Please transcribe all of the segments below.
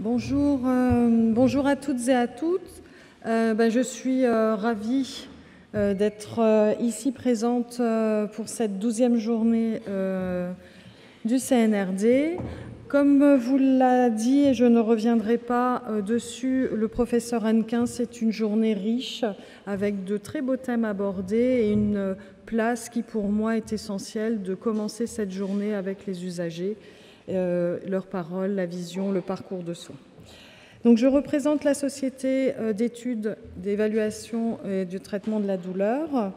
Bonjour à toutes et à tous. Je suis ravie d'être ici présente pour cette 12e journée du CNRD. Comme vous l'a dit, et je ne reviendrai pas dessus, le professeur Hennequin, c'est une journée riche avec de très beaux thèmes abordés et une place qui pour moi est essentielle de commencer cette journée avec les usagers, leurs paroles, la vision, le parcours de soins. Donc je représente la Société d'études, d'évaluation et du traitement de la douleur.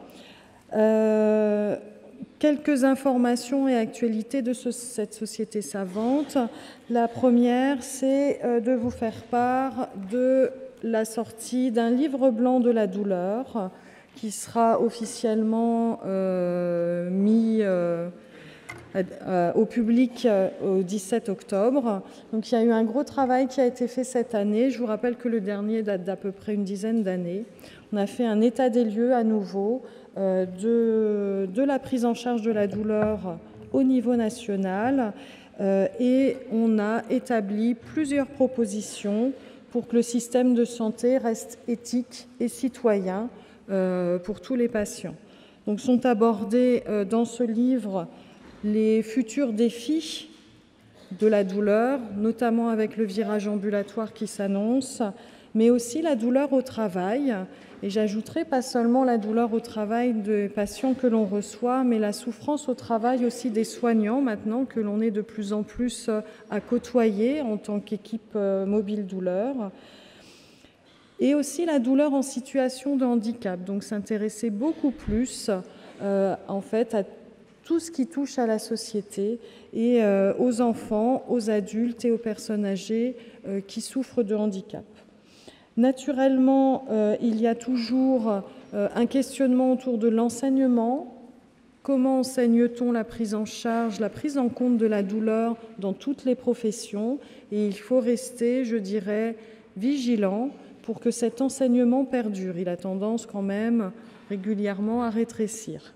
Quelques informations et actualités de cette société savante. La première, c'est de vous faire part de la sortie d'un livre blanc de la douleur qui sera officiellement mis au public au 17 octobre. Donc il y a eu un gros travail qui a été fait cette année. Je vous rappelle que le dernier date d'à peu près une dizaine d'années. On a fait un état des lieux à nouveau de la prise en charge de la douleur au niveau national et on a établi plusieurs propositions pour que le système de santé reste éthique et citoyen pour tous les patients. Donc sont abordés dans ce livre les futurs défis de la douleur, notamment avec le virage ambulatoire qui s'annonce, mais aussi la douleur au travail. Et j'ajouterai pas seulement la douleur au travail des patients que l'on reçoit, mais la souffrance au travail aussi des soignants, maintenant que l'on est de plus en plus à côtoyer en tant qu'équipe mobile douleur. Et aussi la douleur en situation de handicap, donc s'intéresser beaucoup plus en fait à tout ce qui touche à la société et aux enfants, aux adultes et aux personnes âgées qui souffrent de handicap. Naturellement, il y a toujours un questionnement autour de l'enseignement. Comment enseigne-t-on la prise en charge, la prise en compte de la douleur dans toutes les professions? Et il faut rester, je dirais, vigilant pour que cet enseignement perdure. Il a tendance quand même régulièrement à rétrécir.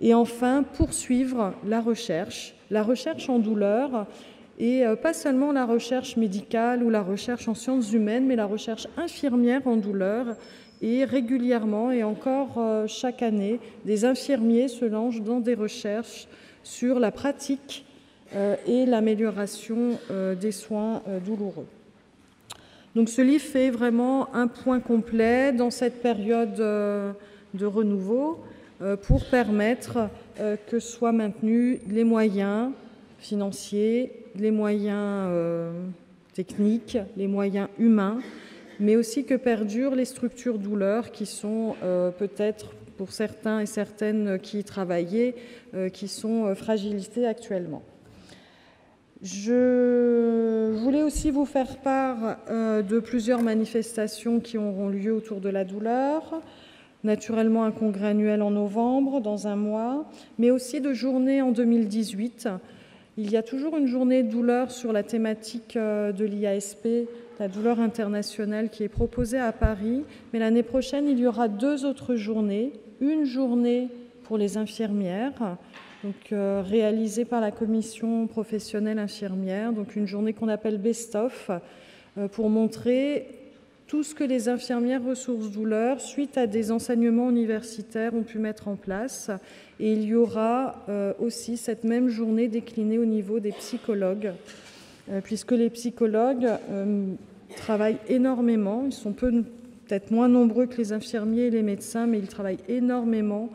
Et enfin, poursuivre la recherche en douleur, et pas seulement la recherche médicale ou la recherche en sciences humaines, mais la recherche infirmière en douleur. Et régulièrement, et encore chaque année, des infirmiers se lancent dans des recherches sur la pratique et l'amélioration des soins douloureux. Donc ce livre fait vraiment un point complet dans cette période de renouveau, pour permettre que soient maintenus les moyens financiers, les moyens techniques, les moyens humains, mais aussi que perdurent les structures douleurs qui sont peut-être, pour certains et certaines qui y travaillaient, qui sont fragilisées actuellement. Je voulais aussi vous faire part de plusieurs manifestations qui auront lieu autour de la douleur. Naturellement, un congrès annuel en novembre, dans un mois, mais aussi de journées en 2018. Il y a toujours une journée de douleur sur la thématique de l'IASP, la douleur internationale, qui est proposée à Paris. Mais l'année prochaine, il y aura 2 autres journées. Une journée pour les infirmières, donc réalisée par la commission professionnelle infirmière, donc une journée qu'on appelle Best of, pour montrer tout ce que les infirmières ressources douleurs, suite à des enseignements universitaires, ont pu mettre en place. Et il y aura aussi cette même journée déclinée au niveau des psychologues, puisque les psychologues travaillent énormément. Ils sont peut-être moins nombreux que les infirmiers et les médecins, mais ils travaillent énormément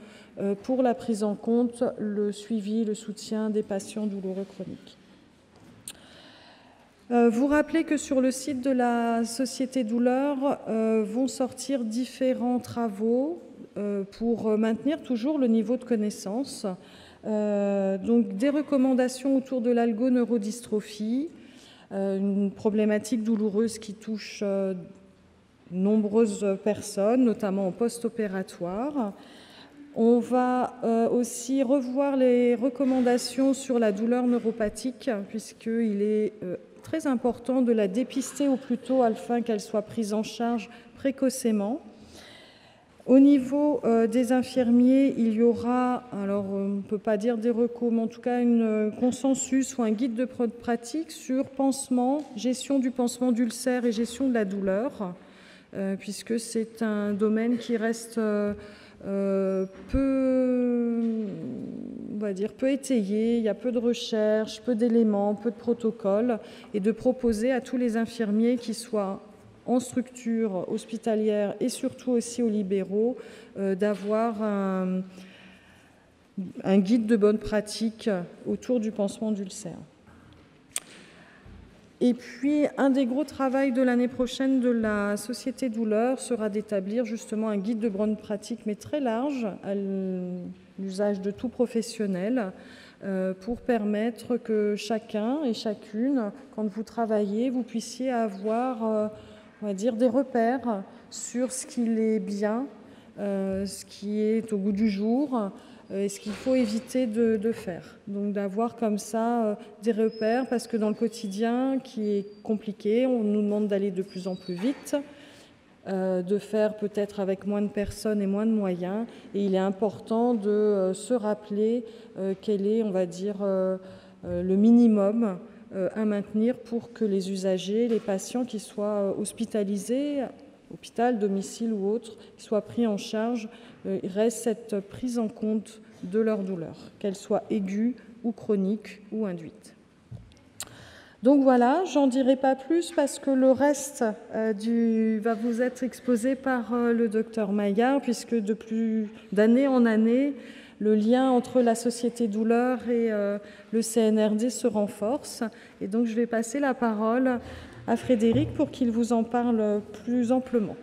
pour la prise en compte, le suivi, le soutien des patients douloureux chroniques. Vous rappelez que sur le site de la Société Douleur vont sortir différents travaux pour maintenir toujours le niveau de connaissance. Donc des recommandations autour de l'algoneurodystrophie, une problématique douloureuse qui touche nombreuses personnes, notamment en post-opératoire. On va aussi revoir les recommandations sur la douleur neuropathique, puisqu'il est très important de la dépister au plus tôt afin qu'elle soit prise en charge précocement. Au niveau des infirmiers, il y aura, alors on ne peut pas dire des recours, mais en tout cas un consensus ou un guide de pratique sur pansement, gestion du pansement d'ulcères et gestion de la douleur, puisque c'est un domaine qui reste peu étayé, il y a peu de recherches, peu d'éléments, peu de protocoles, et de proposer à tous les infirmiers qui soient en structure hospitalière et surtout aussi aux libéraux, d'avoir un guide de bonne pratique autour du pansement d'ulcères. Et puis, un des gros travaux de l'année prochaine de la Société Douleur sera d'établir justement un guide de bonne pratique, mais très large, à l'usage de tout professionnel, pour permettre que chacun et chacune, quand vous travaillez, vous puissiez avoir on va dire, des repères sur ce qu'il est bien, ce qui est au goût du jour et ce qu'il faut éviter de faire. Donc d'avoir comme ça des repères, parce que dans le quotidien qui est compliqué, on nous demande d'aller de plus en plus vite, de faire peut-être avec moins de personnes et moins de moyens, et il est important de se rappeler quel est, on va dire, le minimum à maintenir pour que les usagers, les patients qui soient hospitalisés, hôpital, domicile ou autre, soient pris en charge, reste cette prise en compte de leur douleur, qu'elle soit aiguë ou chronique ou induite. Donc voilà, j'en dirai pas plus parce que le reste va vous être exposé par le docteur Maillard, puisque d'année en année, le lien entre la Société Douleur et le CNRD se renforce. Et donc, je vais passer la parole à Frédéric pour qu'il vous en parle plus amplement.